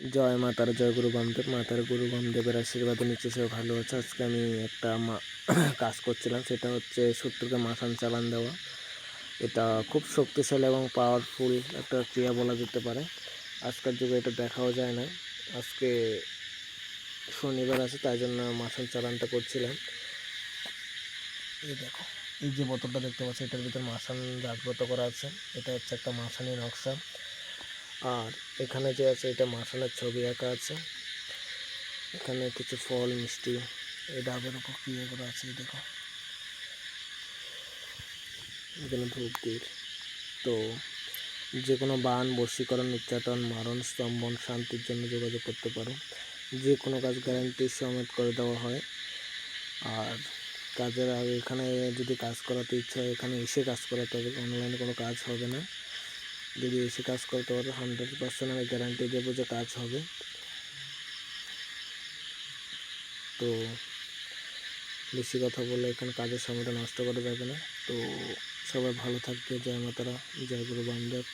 জয় মাতার জয় গুরু বামদেব। মাতার গুরু বামদেবের আশীর্বাদে নিচে সব ভালো আছে। আজকে আমি একটা কাজ করছিলাম, সেটা হচ্ছে শত্রুকে মাসান চালান দেওয়া। এটা খুব শক্তিশালী এবং পাওয়ারফুল একটা ক্রিয়া বলা যেতে পারে। আজকের যুগে এটা দেখাও যায় না। আজকে শনিবার আছে, তাই জন্য মাসান চালানটা করছিলাম। এই দেখো, এই যে বোতলটা দেখতে পাচ্ছি, এটার ভিতরে মাসান জাগ্রত করা আছে। এটা হচ্ছে একটা মাসানি নকশা। আর এখানে যে আছে, এটা মাসানের ছবি আঁকা আছে। এখানে কিছু ফল মিষ্টি এই ডাবের উপর ক্রিয়া করা আছে। দেখো, এখানে ধূপ দিয়ে তো যে কোনো বান, বশীকরণ, উচ্চাটন, মারণ, স্তম্ভন, শান্তির জন্য যোগাযোগ করতে পারো। যে কোনো কাজ গ্যারান্টি সমেত করে দেওয়া হয়। আর কাজের আগে এখানে যদি কাজ করাতে ইচ্ছা হয়, এখানে এসে কাজ করাতে হবে, অনলাইনে কোনো কাজ হবে না। যদি এসে কাজ করতে পারো 100% আমি গ্যারান্টি দেবো যে কাজ হবে। তো বেশি কথা বলে এখানে কাজের সময়টা নষ্ট করা যাবে না। তো সবাই ভালো থাকবে। জয় মাতারা, জয় গুরু বামদেব।